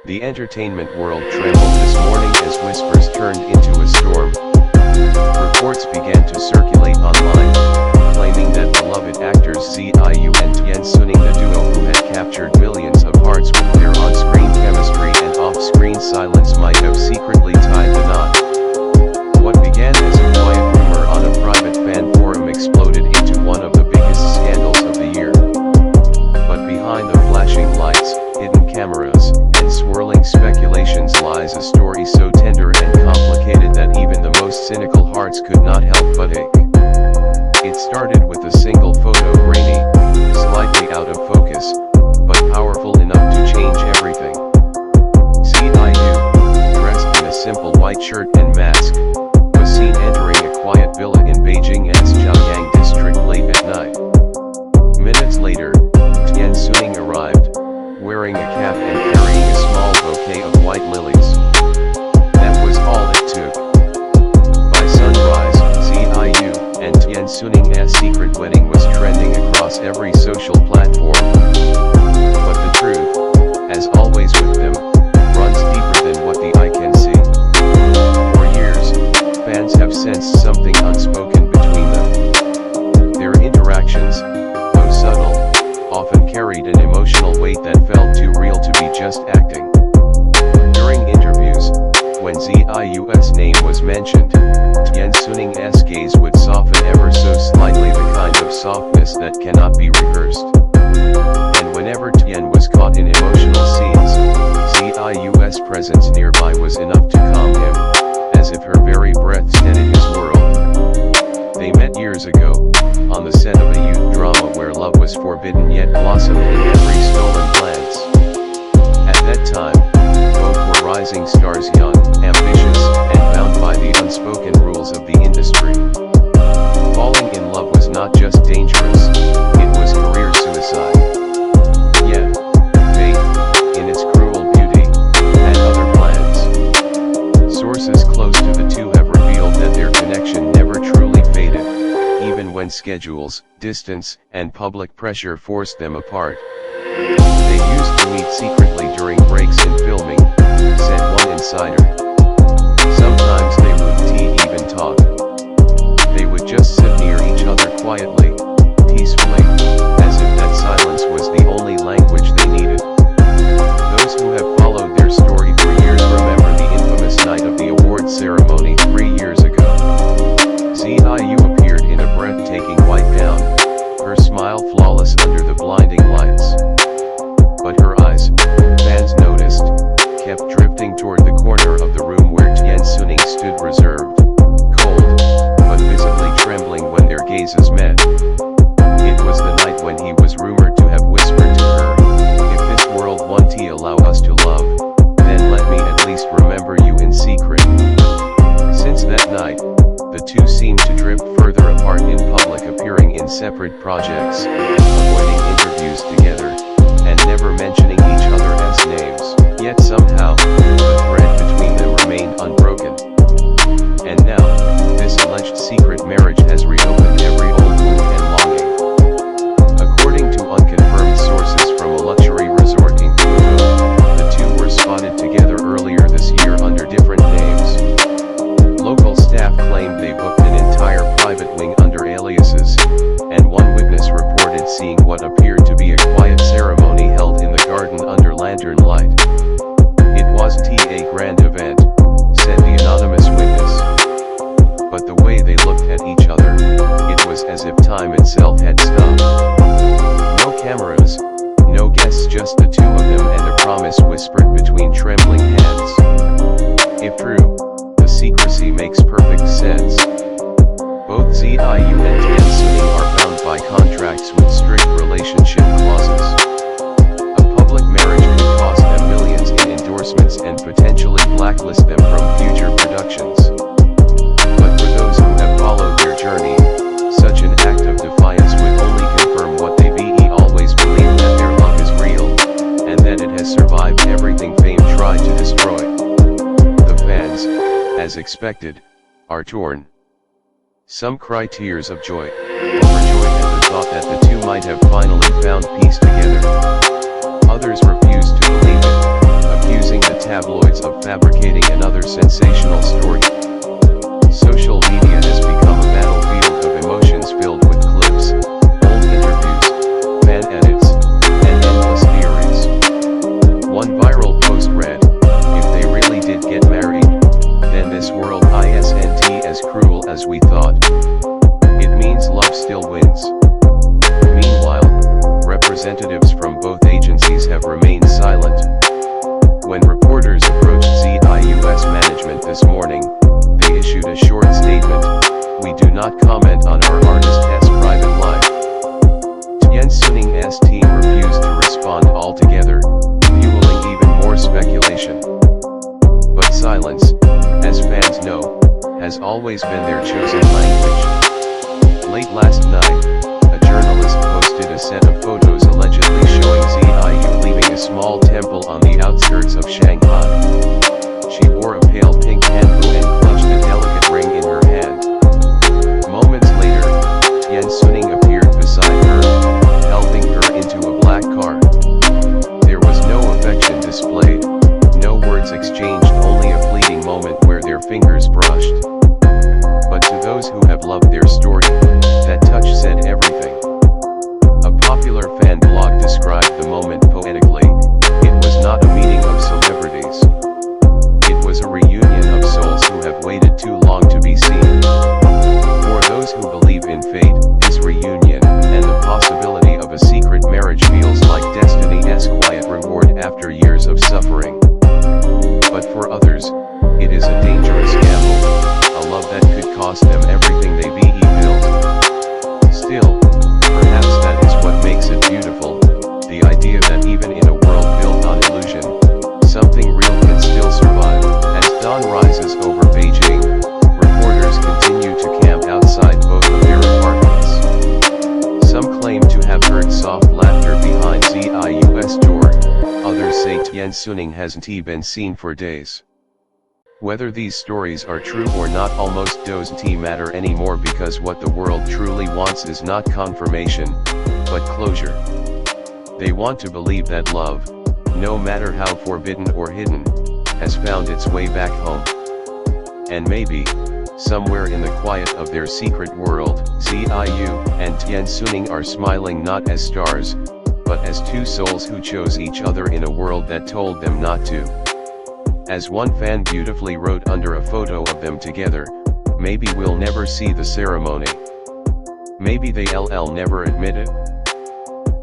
The entertainment world trembled this morning as whispers turned into a storm. Reports began to circulate online, claiming that beloved actors Ziyu and Tian Xuning, the duo who had captured millions of hearts with their on-screen chemistry and off-screen silence, might have secretly tied the knot. What began as a quiet rumor on a private fan forum exploded into one of the biggest scandals of the year. But behind the flashing lights, hidden cameras, and swirling speculations lies a story so tender and complicated that even the most cynical hearts could not help but ache. It started with a single photo, grainy, slightly out of focus, but powerful enough to change everything. Ziyu, dressed in a simple white shirt and mask, was seen entering a quiet villa in Beijing's Chaoyang district late at night. Minutes later, Tian Xuning arrived, wearing a cap and carrying a small bouquet of white lilies. That was all it took. By sunrise, Ziyu and Tian Xuning's secret wedding was trending across every social platform. But the truth, as always with them, runs deeper than what the eye can see. For years, fans have sensed something unspoken between them. Their interactions, though subtle, often carried an emotional weight that felt too real to be just acting. During interviews, when Ziyu's name was mentioned, Tian Xuning's gaze would soften ever so slightly, the kind of softness that cannot be rehearsed. And whenever Tian was caught in emotional scenes, Ziyu's presence nearby was enough to calm him, as if her very breath steadied his world. They met years ago, on the set of a youth drama where love was forbidden yet blossomed in every stolen glance. At that time, both were rising stars, young, ambitious, and bound by the unspoken rules of the industry. Falling in love was not just dangerous, it was career suicide. Yet, fate, in its cruel beauty, had other plans. Sources close to the two have revealed that their connection never truly faded, even when schedules, distance, and public pressure forced them apart. They used to meet secretly during breaks in filming, said one insider. Sometimes they would even talk. They would just sit near each other quietly, peacefully, as if that silence was the only language they needed. Those who have followed their story for years remember the infamous night of the awards ceremony 3 years ago. Ziyu appeared in a breathtaking white gown, her smile flawless under the blinding lights. But her eyes, fans noticed, kept drifting toward the corner of the room where Tian Xuning stood, reserved, cold, but visibly trembling when their gazes met. It was the night when he was rumored to have whispered to her, "If this world won't allow us to love, then let me at least remember you in secret." Since that night, the two seemed to drift further apart in public, appearing in separate projects, avoiding interviews together, and never mentioning each other's names. Yet somehow, the thread between them remained unbroken. And now, this alleged secret marriage has reopened every old wound and longing. According to unconfirmed sources from a luxury resort in Kyoto, the two were spotted together earlier this year under different names. Local staff claimed they booked an entire private wing under aliases, and one witness reported seeing what appeared to be a quiet ceremony held in the garden under lantern light. "It wasn't a grand event," said the anonymous witness. But the way they looked at each other, it was as if time itself had stopped. No cameras, no guests, just the two of them and a promise whispered between trembling hands. If true, the secrecy makes perfect sense. Both Ziyu and Tian Xuning are bound by contracts with strict relationship clauses. A public marriage could cost them millions in endorsements and potentially blacklist them from future productions. But for those who have followed their journey, such an act of defiance would only confirm what they've always believed, that their love is real, and that it has survived everything fame tried to destroy. The fans, as expected, are torn. Some cry tears of joy, overjoyed at the thought that the two might have finally found peace together. Others refuse to believe it, accusing of fabricating another sensational story. Social media has become a battlefield of emotions filled with clips, old interviews, fan edits, and endless theories. One viral post read, "If they really did get married, then this world isn't as cruel as we thought. It means love still wins." Meanwhile, representatives from both agencies have remained silent. When reporters approached ZIUS management this morning, they issued a short statement: "We do not comment on our artist's private life." Tian Xuning's team refused to respond altogether, fueling even more speculation. But silence, as fans know, has always been their chosen language. Late last night, a journalist posted a set of photos allegedly showing ZIU leaving a small temple on the outskirts of Shanghai. She wore a pale pink hanfu and clutched a delicate ring in her hand. Moments later, Tian Xuning appeared beside her, helping her into a black car. There was no affection displayed, no words exchanged, only a fleeting moment where their fingers brushed. But to those who have loved their story, that touch said everything. A popular fan blog described the moment poetically: "It was not a meeting of celebrities. It was a reunion of souls who have waited too long to be seen." For those who believe in fate, this reunion, and the possibility of a secret marriage feels like destiny's quiet reward after years of suffering. But for others, it is a dangerous gamble, a love that could cost them everything they built. Still, perhaps that is what makes it beautiful, the idea that even in a world built on illusion, something real can still survive. As dawn rises over Beijing, reporters continue to camp outside both of their apartments. Some claim to have heard soft laughter behind ZIU's door, others say Tian Xuning hasn't been seen for days. Whether these stories are true or not almost doesn't matter anymore, because what the world truly wants is not confirmation, but closure. They want to believe that love, no matter how forbidden or hidden, has found its way back home. And maybe, somewhere in the quiet of their secret world, ZIU and Tian Xuning are smiling not as stars, but as two souls who chose each other in a world that told them not to. As one fan beautifully wrote under a photo of them together, "Maybe we'll never see the ceremony. Maybe they'll never admit it.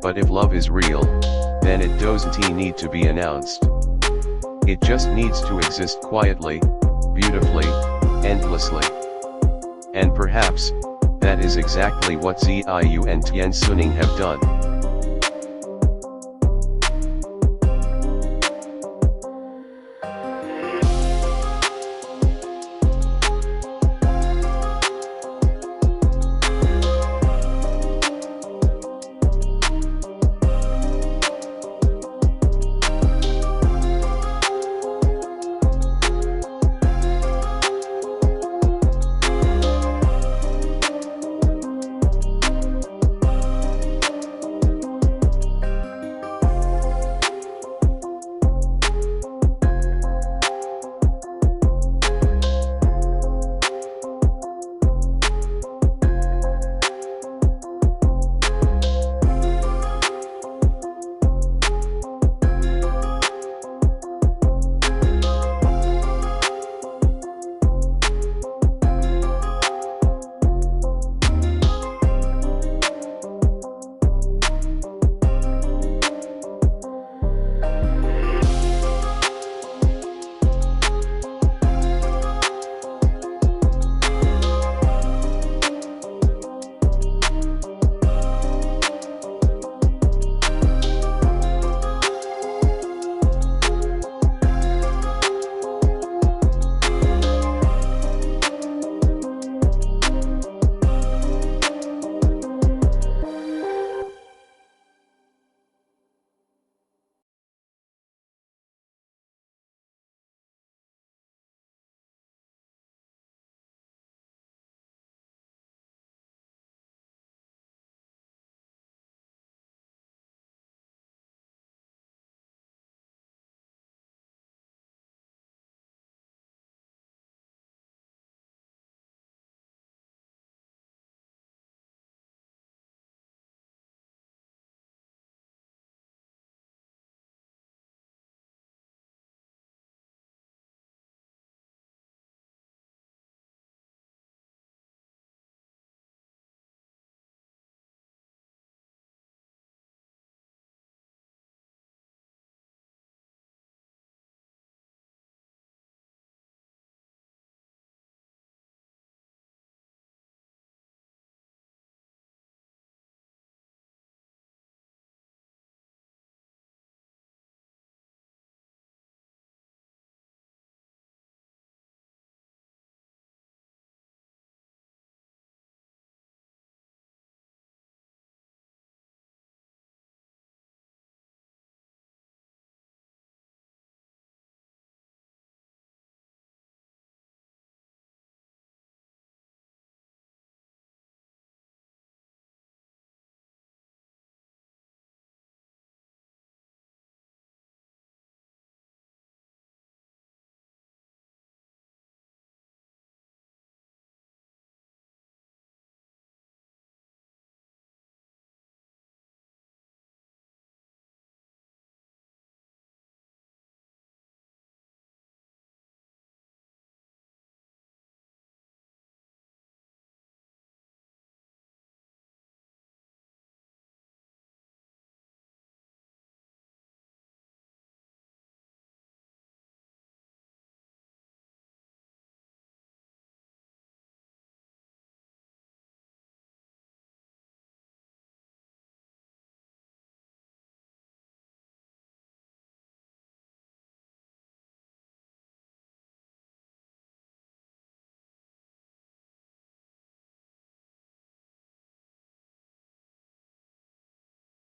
But if love is real, then it doesn't need to be announced. It just needs to exist quietly, beautifully, endlessly." And perhaps, that is exactly what ZIU and Tian Xuning have done.